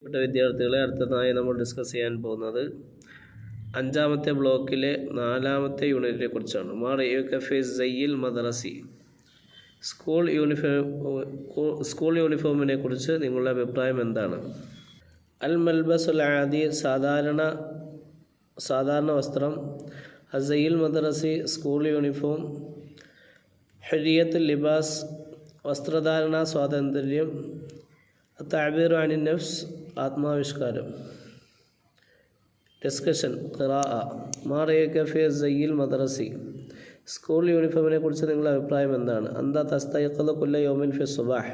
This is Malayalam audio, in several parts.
വിദ്യാർത്ഥികളെ അടുത്തതായി നമ്മൾ ഡിസ്കസ് ചെയ്യാൻ പോകുന്നത് അഞ്ചാമത്തെ ബ്ലോക്കിലെ 4ാമത്തെ യൂണിറ്റിനെ കുറിച്ചാണ്. സയ്യിൽ മദ്രസി സ്കൂൾ യൂണിഫോമിനെ കുറിച്ച് നിങ്ങളുടെ അഭിപ്രായം എന്താണ്? അൽ മൽബസുൽ ആദി സാധാരണ വസ്ത്രം, സയ്യിൽ മദ്രസി സ്കൂൾ യൂണിഫോം, ഹുരിയത്തുൽ ലിബാസ് വസ്ത്രധാരണ സ്വാതന്ത്ര്യം, തഅബീറു അനിൻ നഫ്സ് ആത്മാവിഷ്കാരം. ഡിസ്കഷൻ. ഖിറാഅ. മാ റഅയ്ക ഫീ സയ്യിൽ മദ്രസി സ്കൂൾ യൂണിഫോമിനെ കുറിച്ച് നിങ്ങളുടെ അഭിപ്രായം എന്താണ്? അന്ത തസ്തൈഖദു കുല്ല യൗമിൻ ഫി സുബാഹ്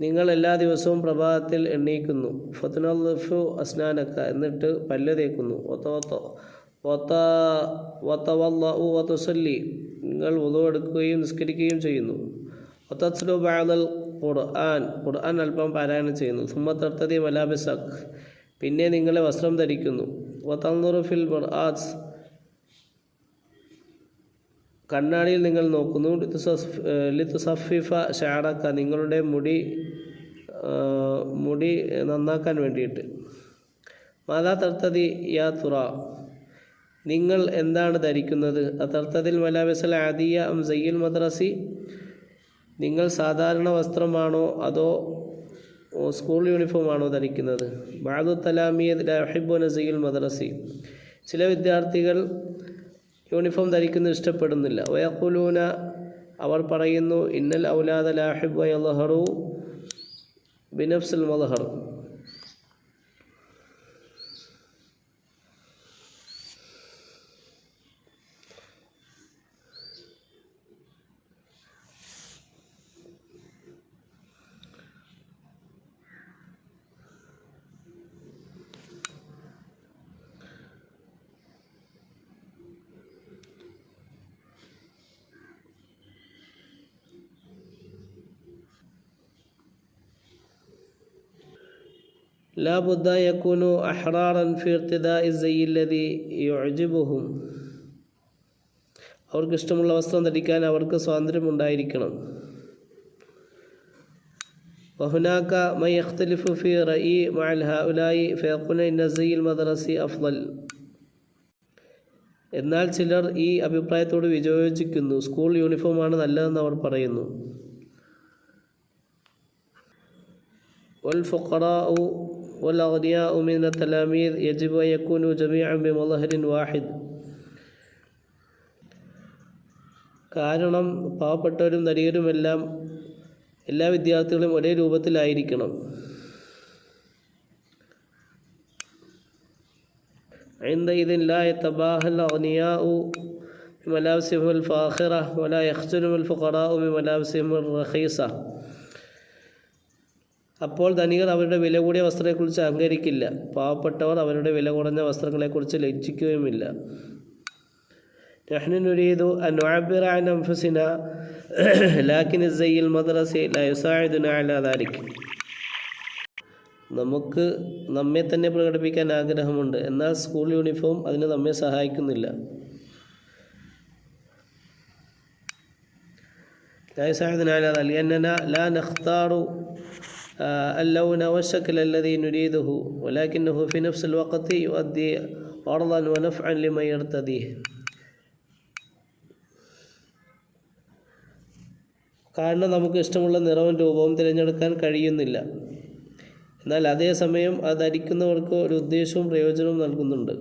നിങ്ങൾ എല്ലാ ദിവസവും പ്രഭാതത്തിൽ എണ്ണീക്കുന്നു. ഫതുനദ്ദിഫു അസ്നാനക എന്നിട്ട് പല്ല് തേക്കുന്നു. വതവല്ലഉ വതുസല്ലി നിങ്ങൾ വുളു എടുക്കുകയും നിസ്കരിക്കുകയും ചെയ്യുന്നു. വതത്ലു ബഅദൽ ഖുർആൻ അല്പം പാരായണം ചെയ്യുന്നു. സുമ്മ തർത്തദി മലാബിസക് പിന്നെ നിങ്ങളെ വസ്ത്രം ധരിക്കുന്നു. വതൻദുറു ഫിൽ മിർആത്ത് കണ്ണാടിയിൽ നിങ്ങൾ നോക്കുന്നു. ലിതുസഫിഫ ശഅറക നിങ്ങളുടെ മുടി നന്നാക്കാൻ വേണ്ടിയിട്ട്. മാതാ തർത്തദി യാ തുറ നിങ്ങൾ എന്താണ് ധരിക്കുന്നത്? തർത്തദിൽ മലാബിസൽ ആദിയ അം സയ്യിൽ മദ്രസി നിങ്ങൾ സാധാരണ വസ്ത്രമാണോ അതോ സ്കൂൾ യൂണിഫോമാണോ ധരിക്കുന്നത്? ബഅദു തലാമീദ് ലാ യുഹിബ്ബുന സയ്യിൽ മദ്രസി ചില വിദ്യാർത്ഥികൾ യൂണിഫോം ധരിക്കുന്നത് ഇഷ്ടപ്പെടുന്നില്ല. വയഖൂലൂന അവർ പറയുന്നു ഇന്നൽ ഔലാദ ലാ യുഹിബ്ബു യദ്ഹറു ബിനഫ്സിൽ മദ്ഹർ لا بد أن يكونوا أحرارا في ارتداء الزي الذي يعجبهم അവർക്ക് ഇഷ്ടമുള്ള വസ്ത്രം ധരിക്കാൻ അവർക്ക് സ്വാതന്ത്ര്യം ഉണ്ടായിരിക്കണം. وهناك من يختلف في رأي مع هؤلاء فيقول إن الزي المدرسي أفضل എന്നാൽ ചിലർ ഈ അഭിപ്രായത്തോട് വിയോജിക്കുന്നു. സ്കൂൾ യൂണിഫോമാണ് നല്ലതെന്ന് അവർ പറയുന്നു. والفقراء والأغنياء من التلاميذ يجب أن يكونوا جميعا بمظهر واحد കാരണം പാവപ്പെട്ടവരും ധനികരുമെല്ലാം എല്ലാ വിദ്യാർത്ഥികളും ഒരേ രൂപത്തിലായിരിക്കണം. عندئذ لا يتباهى الأغنياء بملابسهم الفاخرة ولا يخجل الفقراء بملابسهم الرخيصة അപ്പോൾ ധനികർ അവരുടെ വില കൂടിയ വസ്ത്രത്തെക്കുറിച്ച് അഹങ്കരിക്കില്ല, പാവപ്പെട്ടവർ അവരുടെ വില കുറഞ്ഞ വസ്ത്രങ്ങളെക്കുറിച്ച് ലജ്ജിക്കുകയുമില്ല. نحن نريد أن نعبر عن أنفسنا لكن الزي المدرسي لا يساعدنا على ذلك നമുക്ക് നമ്മെ തന്നെ പ്രകടിപ്പിക്കാൻ ആഗ്രഹമുണ്ട്, എന്നാൽ സ്കൂൾ യൂണിഫോം അതിന് നമ്മെ സഹായിക്കുന്നില്ല. لا يساعدنا على ذلك لأننا لا نختار اللون والشكل الذي نريده ولكنه في نفس الوقت يؤدي غرضا ونفعا لمن يرتديه കാരണം നമുക്ക് ഇഷ്ടമുള്ള നിറവും രൂപവും തിരഞ്ഞെടുക്കാൻ കഴിയുന്നില്ല, എന്നാൽ അതേസമയം അത് ധരിക്കുന്നവർക്ക് ഒരു ഉദ്ദേശവും പ്രയോജനവും നൽകുന്നുണ്ട്.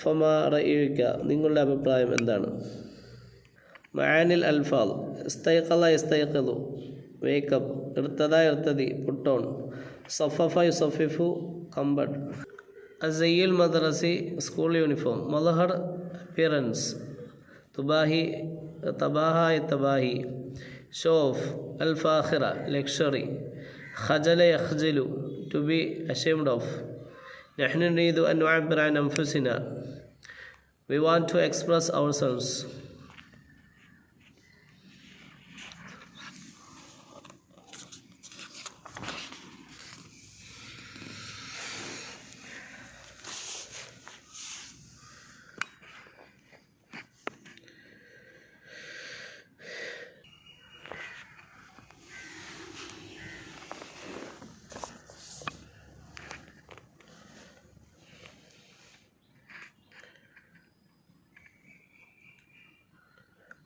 ഫമാ റഅയ്ക നിങ്ങളുടെ അഭിപ്രായം എന്താണ്? മആനിൽ അൽഫാദ് ഇസ്തൈഖള യസ്തൈഖിളു വേക്കപ്പ്, ഇർതദ ഇർതദി പുട്ട് ഓൺ, സഫഫ യുസഫിഫു കംബർഡ്. അസയ്യിൽ മദ്രസി സ്കൂൾ യൂണിഫോം, മദ്ഹർ അപ്പിയറൻസ്, തബാഹ യതബാഹി, ഷോ ഓഫ്, അൽ ഫാഖിറ ലക്ഷറി, ഖജല യഖ്ജലു ടു ബി അഷേംഡ് ഓഫ്. നഹ്നു നരീദു അൻ നുഅബ്ബിറ അൻ അൻഫുസിന we want to express ourselves.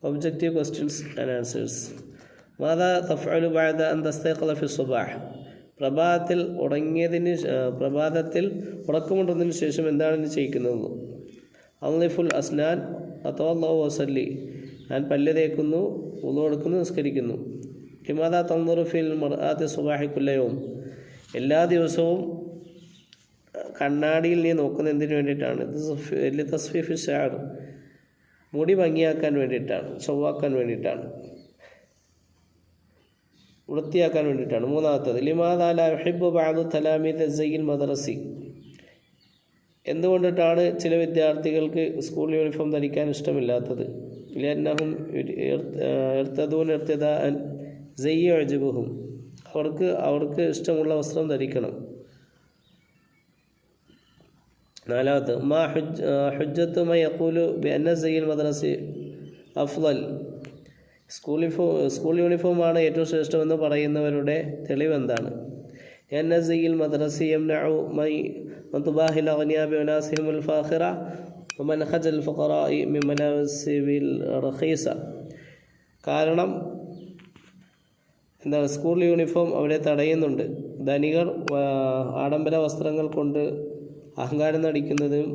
Objective questions and answers. മാതാ തഫ്അലു ബഅദ അൻ തസ്തൈഖള ഫി സുബാഹ്. പ്രഭാതത്തിൽ ഉറക്കമുണ്ടെന്നതിന് ശേഷം എന്താണ് നീ ചെയ്യിക്കുന്നത്? അൻളിഫുൽ അസ്നാൻ അതവല്ലഉ വസല്ലി. ഞാൻ പല്ല് തേക്കുന്നു, വുളു എടുക്കുന്നു, നിസ്കരിക്കുന്നു. ലിമാദാ തൻദുറു ഫിൽ മർആത്തി സുബാഹി കുല്ല യൗം. എല്ലാ ദിവസവും കണ്ണാടിയിൽ നീ നോക്കുന്നത് എന്തിനു വേണ്ടിയിട്ടാണ്? തസ്ഫീഫി ഷഅർ. മുടി ഭംഗിയാക്കാൻ വേണ്ടിയിട്ടാണ്, ചൊവ്വാക്കാൻ വേണ്ടിയിട്ടാണ്, വൃത്തിയാക്കാൻ വേണ്ടിയിട്ടാണ്. മൂന്നാമത്തത് ലിമാദാ ലാ യുഹിബ്ബു ബഅദു തലാമീദ് സയ്യിൽ മദ്രസി. എന്തുകൊണ്ടിട്ടാണ് ചില വിദ്യാർത്ഥികൾക്ക് സ്കൂൾ യൂണിഫോം ധരിക്കാൻ ഇഷ്ടമില്ലാത്തത്? ലിഅന്നഹും യർതദൂന ഇർതിദാഅൻ സയ്യ യുഅ്ജിബുഹും. അവർക്ക് ഇഷ്ടമുള്ള വസ്ത്രം ധരിക്കണം. നാലാമത് മാ ഹുജ്ജത്തു മൻ യഖൂലു ബിഅന്ന സയ്യിൽ മദ്രസി അഫ്ളൽ. സ്കൂൾ യൂണിഫോമാണ് ഏറ്റവും ശ്രേഷ്ഠമെന്ന് പറയുന്നവരുടെ തെളിവെന്താണ്? അന്ന സയ്യിൽ മദ്രസി യംനഉ മൻ തുബാഹിൽ അഗ്നിയാ ബിമനാസിഹിമുൽ ഫാഖിറ വമൻഹജൽ ഫഖറാഇ മിൻ മനാസിബിൽ റഖീസ. കാരണം എന്താണ്? സ്കൂൾ യൂണിഫോം അവരെ തടയുന്നുണ്ട്. ധനികർ ആഡംബര വസ്ത്രങ്ങൾ കൊണ്ട് അഹങ്കാരം നടിക്കുന്നതും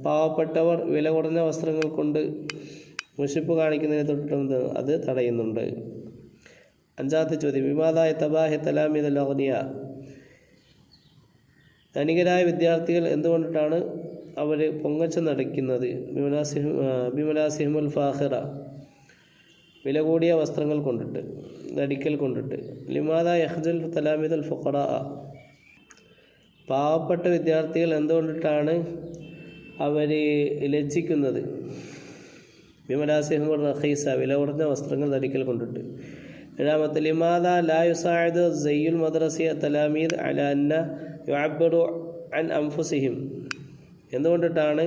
പാവപ്പെട്ടവർ വില കുറഞ്ഞ വസ്ത്രങ്ങൾ കൊണ്ട് മുഷിപ്പ് കാണിക്കുന്നതിനെ തൊട്ട് അത് തടയുന്നുണ്ട്. അഞ്ചാമത്തെ ചോദ്യം വിമാദായ തബാഹി തലാമീദൽ അഗ്നിയ. ധനികരായ വിദ്യാർത്ഥികൾ എന്തുകൊണ്ടിട്ടാണ് അവർ പൊങ്ങച്ച നടിക്കുന്നത്? ബിമലാസിഹിമുൽ ഫാഖിറ. വില കൂടിയ വസ്ത്രങ്ങൾ കൊണ്ടിട്ട്, ധരിക്കൽ കൊണ്ടിട്ട്. ലിമാദാ യഖ്ജൽ തലാമീദൽ ഫുഖറാ. പാവപ്പെട്ട വിദ്യാർത്ഥികൾ എന്തുകൊണ്ടിട്ടാണ് അവർ ലജ്ജിക്കുന്നത്? ബിമലാസിഹിമുർ റഖീസ. വില കുറഞ്ഞ വസ്ത്രങ്ങൾ ധരിക്കൽ കൊണ്ടിട്ട്. ഏഴാമത്തെ ലിമാദാ ലാ യുസാഇദു സയ്യുൽ മദ്രസി തലാമീദ് അലാ അന്ന യുഅബ്ബിറു അൻ അൻഫുസിഹിം. എന്തുകൊണ്ടിട്ടാണ്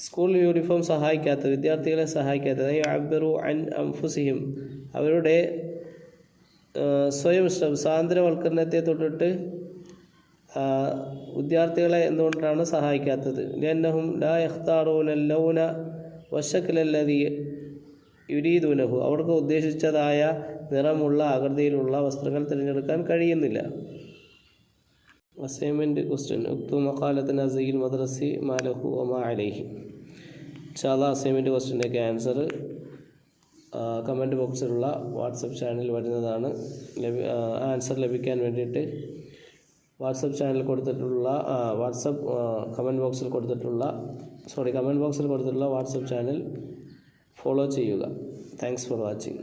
സ്കൂൾ യൂണിഫോം സഹായിക്കാത്തത്, വിദ്യാർത്ഥികളെ സഹായിക്കാത്തത്? യുഅബ്ബിറു അൻ അൻഫുസിഹിം. അവരുടെ സ്വയം സ്വാതന്ത്ര്യവൽക്കരണത്തെ തൊട്ടിട്ട് വിദ്യാർത്ഥികളെ എന്തുകൊണ്ടാണ് സഹായിക്കാത്തത്? ലിഅന്നഹും ലാ യഖ്താറൂന ലൗന വശക്ലല്ലദീ യുരീദൂനഹു. അവർക്ക് ഉദ്ദേശിച്ചതായ നിറമുള്ള ആകൃതിയിലുള്ള വസ്ത്രങ്ങൾ തിരഞ്ഞെടുക്കാൻ കഴിയുന്നില്ല. അസൈൻമെൻറ്റ് ക്വസ്റ്റ്യൻ ഉക്തു മഖാലത്തന സയ്യിൽ മദ്രസി മാലഹു വമാ അലൈഹി. ഇൻഷാല്ലാ അസൈൻമെൻറ്റ് ക്വസ്റ്റ്യൻ്റെയൊക്കെ ആൻസർ കമൻറ്റ് ബോക്സിലുള്ള വാട്സപ്പ് ചാനലിൽ വരുന്നതാണ്. ആൻസർ ലഭിക്കാൻ വേണ്ടിയിട്ട് വാട്സപ്പ് ചാനൽ കൊടുത്തിട്ടുള്ള കമൻറ്റ് ബോക്സിൽ കൊടുത്തിട്ടുള്ള വാട്സപ്പ് ചാനൽ ഫോളോ ചെയ്യുക. Thanks for watching.